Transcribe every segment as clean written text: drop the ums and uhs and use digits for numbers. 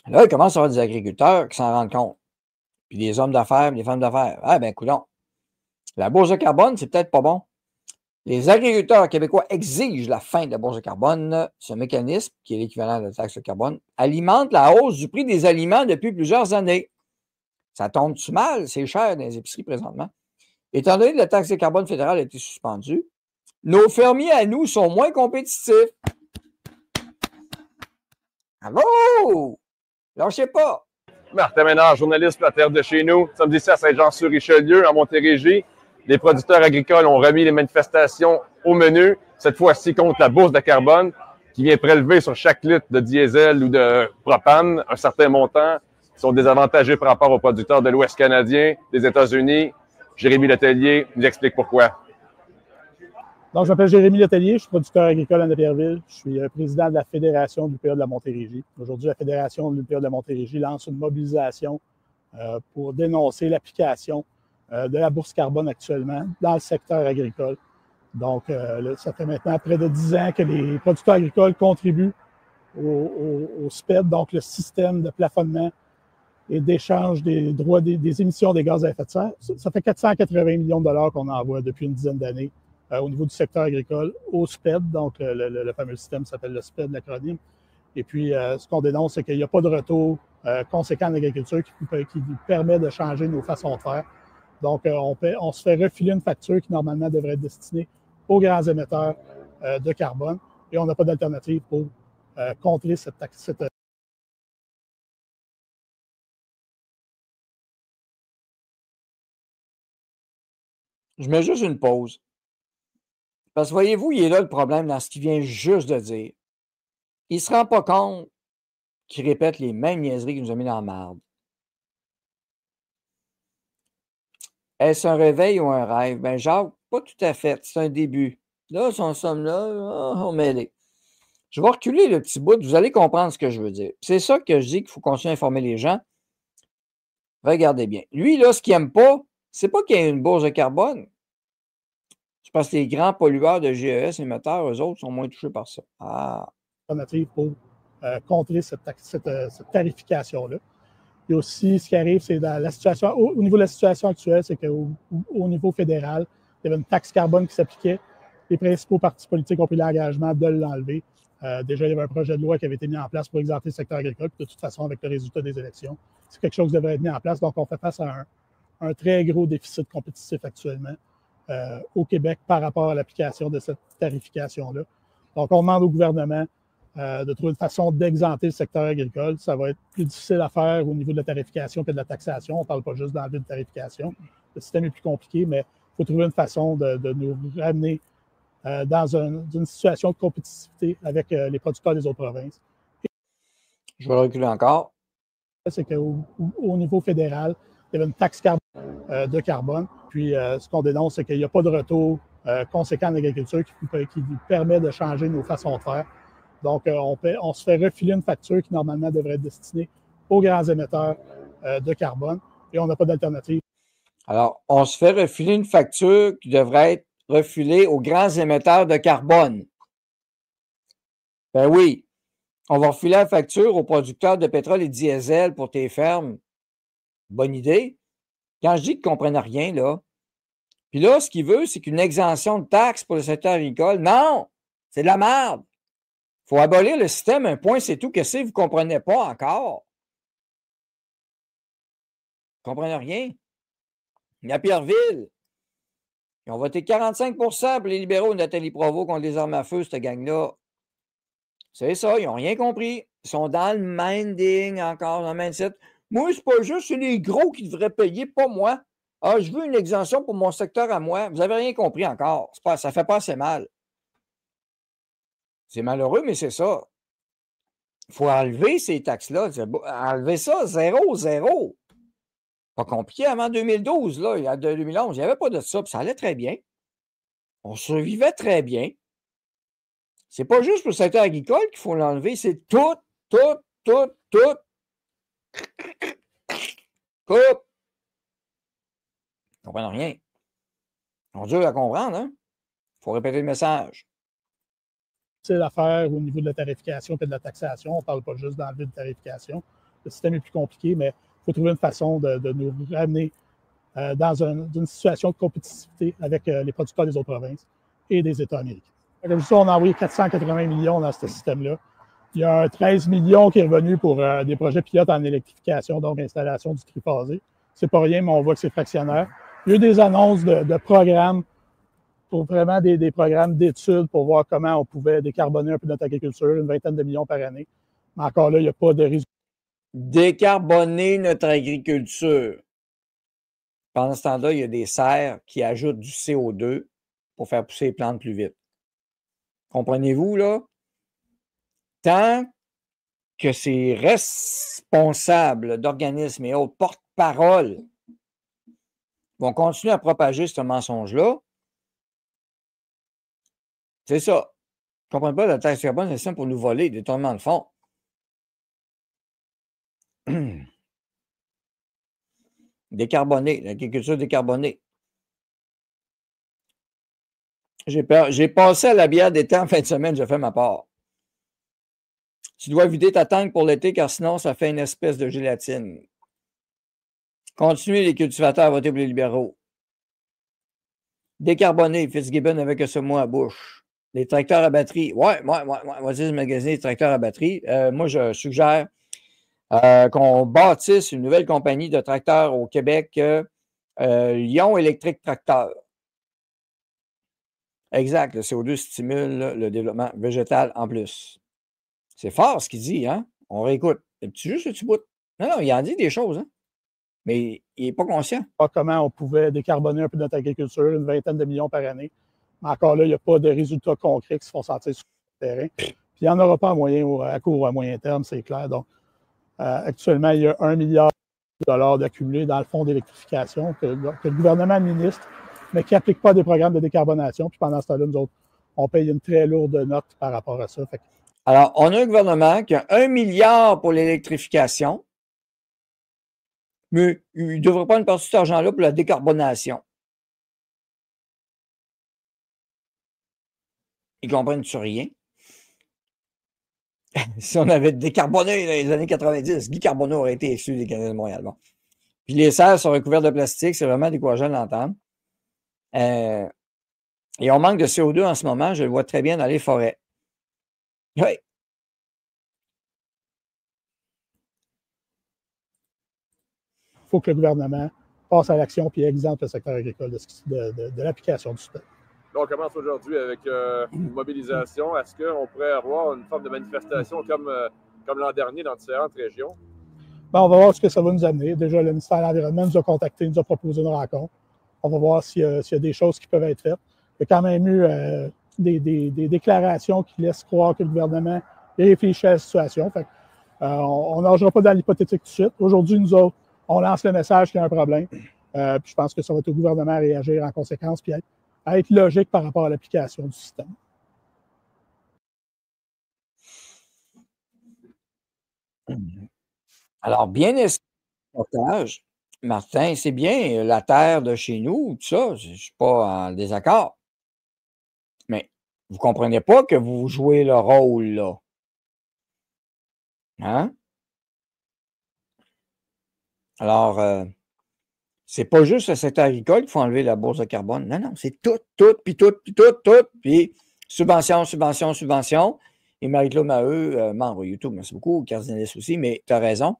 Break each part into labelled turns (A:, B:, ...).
A: Là, il commence à y avoir des agriculteurs qui s'en rendent compte. Puis des hommes d'affaires, des femmes d'affaires. Ah, ben, coudonc. La bourse de carbone, c'est peut-être pas bon. Les agriculteurs québécois exigent la fin de la bourse de carbone. Ce mécanisme, qui est l'équivalent de la taxe de carbone, alimente la hausse du prix des aliments depuis plusieurs années. Ça tombe-tu mal? C'est cher dans les épiceries présentement. Étant donné que la taxe de carbone fédérale a été suspendue, nos fermiers à nous sont moins compétitifs. Bravo! Lâchez pas!
B: Martin Ménard, journaliste pour la Terre de chez nous. Nous sommes ici à Saint-Jean-sur-Richelieu, en Montérégie. Les producteurs agricoles ont remis les manifestations au menu, cette fois-ci contre la bourse de carbone, qui vient prélever sur chaque litre de diesel ou de propane un certain montant, qui sont désavantagés par rapport aux producteurs de l'Ouest canadien, des États-Unis. Jérémy Letellier nous explique pourquoi.
C: Donc, je m'appelle Jérémy Letellier, je suis producteur agricole à Napierville. Je suis président de la Fédération de l'UPA de la Montérégie. Aujourd'hui, la Fédération de l'UPA de la Montérégie lance une mobilisation pour dénoncer l'application de la bourse carbone actuellement dans le secteur agricole. Donc, ça fait maintenant près de 10 ans que les producteurs agricoles contribuent au SPED, donc le système de plafonnement et d'échange des droits des émissions des gaz à effet de serre. Ça fait 480 millions de dollars qu'on envoie depuis une dizaine d'années au niveau du secteur agricole au SPED, donc le fameux système s'appelle le SPED, l'acronyme. Et puis, ce qu'on dénonce, c'est qu'il n'y a pas de retour conséquent en agriculture qui permet de changer nos façons de faire. Donc, on se fait refiler une facture qui, normalement, devrait être destinée aux grands émetteurs de carbone et on n'a pas d'alternative pour contrer cette taxe.
A: Je mets juste une pause. Parce que voyez-vous, il est là le problème dans ce qu'il vient juste de dire. Il ne se rend pas compte qu'il répète les mêmes niaiseries qu'il nous a mis dans la marde. Est-ce un réveil ou un rêve? Ben, Jacques, pas tout à fait. C'est un début. Là, si on somme là, on mêlé. Je vais reculer le petit bout, vous allez comprendre ce que je veux dire. C'est ça que je dis qu'il faut continuer à informer les gens. Regardez bien. Lui, là, ce qu'il n'aime pas, c'est pas qu'il y ait une bourse de carbone. C'est parce que les grands pollueurs de GES émetteurs, eux autres, sont moins touchés par ça. Ah.
C: Alternative pour contrer cette tarification-là. Et aussi, ce qui arrive, c'est dans la situation, au niveau de la situation actuelle, c'est qu'au niveau fédéral, il y avait une taxe carbone qui s'appliquait. Les principaux partis politiques ont pris l'engagement de l'enlever. Déjà, il y avait un projet de loi qui avait été mis en place pour exempter le secteur agricole. Puis de toute façon, avec le résultat des élections, c'est quelque chose qui devrait être mis en place. Donc, on fait face à un très gros déficit compétitif actuellement au Québec par rapport à l'application de cette tarification-là. Donc, on demande au gouvernement de trouver une façon d'exempter le secteur agricole. Ça va être plus difficile à faire au niveau de la tarification que de la taxation. On ne parle pas juste d'enlever de tarification. Le système est plus compliqué, mais il faut trouver une façon de nous ramener dans une situation de compétitivité avec les producteurs des autres provinces.
A: Je vais reculer encore.
C: C'est qu'au niveau fédéral, il y avait une taxe de carbone. Puis, ce qu'on dénonce, c'est qu'il n'y a pas de retour conséquent en agriculture qui permet de changer nos façons de faire. Donc, on se fait refiler une facture qui, normalement, devrait être destinée aux grands émetteurs de carbone et on n'a pas d'alternative.
A: Alors, on se fait refiler une facture qui devrait être refilée aux grands émetteurs de carbone. Ben oui, on va refiler la facture aux producteurs de pétrole et de diesel pour tes fermes. Bonne idée. Quand je dis qu'ils ne comprennent rien, là, puis là, ce qu'il veut, c'est qu'une exemption de taxes pour le secteur agricole. Non! C'est de la merde! Il faut abolir le système, un point, c'est tout. Qu'est-ce que vous ne comprenez pas encore? Vous ne comprenez rien. Napierville, ils ont voté 45 pour les libéraux de Nathalie Provost contre les armes à feu, cette gang-là. C'est ça, ils n'ont rien compris. Ils sont dans le minding encore, dans le mindset. Moi, c'est pas juste, c'est les gros qui devraient payer, pas moi. Ah, je veux une exemption pour mon secteur à moi. Vous n'avez rien compris encore. Ça ne fait pas assez mal. C'est malheureux, mais c'est ça. Il faut enlever ces taxes-là. Enlever ça, zéro, zéro. Pas compliqué avant 2012, là, il y a 2011. Il n'y avait pas de ça, puis ça allait très bien. On survivait très bien. C'est pas juste pour le secteur agricole qu'il faut l'enlever, c'est tout. Coupe. Ils ne comprennent rien. C'est dur à comprendre, hein? Il faut répéter le message.
C: C'est l'affaire au niveau de la tarification et de la taxation. On ne parle pas juste d'enlever de tarification. le système est plus compliqué, mais il faut trouver une façon de nous ramener dans une situation de compétitivité avec les producteurs des autres provinces et des États américains. Comme je dis, on a envoyé 480 millions dans ce système-là. Il y a un 13 millions qui est revenu pour des projets pilotes en électrification, donc installation du triphasé. C'est pas rien, mais on voit que c'est fractionnaire. Il y a eu des annonces de programmes, pour vraiment des programmes d'études pour voir comment on pouvait décarboner un peu notre agriculture, une vingtaine de millions par année. Mais encore là, il n'y a pas de résultat.
A: Décarboner notre agriculture. Pendant ce temps-là, il y a des serres qui ajoutent du CO2 pour faire pousser les plantes plus vite. Comprenez-vous, là? Tant que ces responsables d'organismes et autres porte-parole vont continuer à propager ce mensonge-là, c'est ça. Je ne comprends pas, la taxe carbone, c'est ça pour nous voler, détournement de fonds. Décarboner, l'agriculture décarbonée. J'ai passé à la bière d'été en fin de semaine, j'ai fait ma part. Tu dois vider ta tank pour l'été, car sinon, ça fait une espèce de gélatine. Continuez les cultivateurs à voter pour les libéraux. Décarboner, Fitzgibbon avec ce mot à bouche. Les tracteurs à batterie. Ouais, vas-y, magasiner les tracteurs à batterie. Moi, je suggère qu'on bâtisse une nouvelle compagnie de tracteurs au Québec, Lyon Électrique Tracteur. Exact, le CO2 stimule le développement végétal en plus. C'est fort ce qu'il dit, hein? On réécoute. C'est juste le petit bout. Non, il en dit des choses, hein? Mais il n'est pas conscient.
C: Comment on pouvait décarboner un peu notre agriculture, une vingtaine de millions par année. Mais encore là, il n'y a pas de résultats concrets qui se font sentir sur le terrain. Puis il n'y en aura pas à court ou à moyen terme, c'est clair. Donc, actuellement, il y a 1 milliard de dollars d'accumulés dans le fonds d'électrification que le gouvernement administre, mais qui n'applique pas des programmes de décarbonation. Puis pendant ce temps-là, nous autres, on paye une très lourde note par rapport à ça.
A: Alors, on a un gouvernement qui a 1 milliard pour l'électrification, mais il ne devrait pas une partie de cet argent-là pour la décarbonation. Ils comprennent sur rien. Si on avait décarboné dans les années 90, Guy Carbonneau aurait été exclu des Canadiens de Montréal. Bon. Puis les serres sont recouvertes de plastique, c'est vraiment décourageant de l'entendre. Et on manque de CO2 en ce moment, je le vois très bien dans les forêts. Oui.
C: Il faut que le gouvernement passe à l'action et exempte le secteur agricole de l'application du système.
B: Là, on commence aujourd'hui avec une mobilisation. Est-ce qu'on pourrait avoir une forme de manifestation comme l'an dernier dans différentes régions?
C: Bien, on va voir ce que ça va nous amener. Déjà, le ministère de l'Environnement nous a contactés, nous a proposé une rencontre. On va voir s'il y a des choses qui peuvent être faites. Il y a quand même eu des déclarations qui laissent croire que le gouvernement réfléchit à la situation. Fait, on n'arrangera pas dans l'hypothétique tout de suite. Aujourd'hui, nous autres, on lance le message qu'il y a un problème. Puis je pense que ça va être au gouvernement à réagir en conséquence puis à être logique par rapport à l'application du système.
A: Alors, bien reportage, Martin, c'est bien la terre de chez nous, tout ça, je ne suis pas en désaccord. Mais vous ne comprenez pas que vous jouez le rôle, là. Hein? Alors, c'est pas juste le secteur agricole qu'il faut enlever la bourse de carbone. Non, c'est tout, puis subvention. Et Marie-Claude Maheu, membre YouTube, merci beaucoup, cardinaliste aussi, mais tu as raison.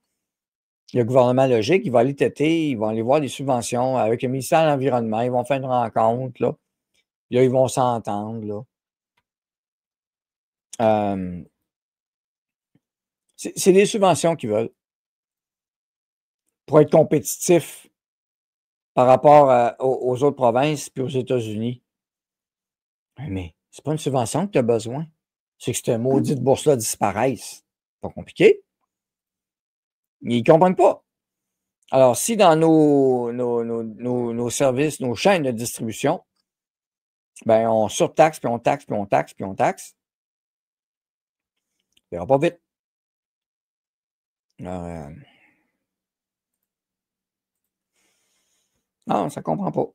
A: Le gouvernement logique, il va aller têter, ils vont aller voir des subventions avec le ministère de l'Environnement, ils vont faire une rencontre, là. Là, ils vont s'entendre, là. C'est des subventions qu'ils veulent pour être compétitifs par rapport aux autres provinces puis aux États-Unis. Mais c'est pas une subvention que tu as besoin. C'est que cette maudite bourse-là disparaisse. Pas compliqué. Ils ne comprennent pas. Alors, si dans nos services, nos chaînes de distribution, ben, on surtaxe, puis on taxe, ça ne ira pas vite. Alors, non, ça ne comprend pas.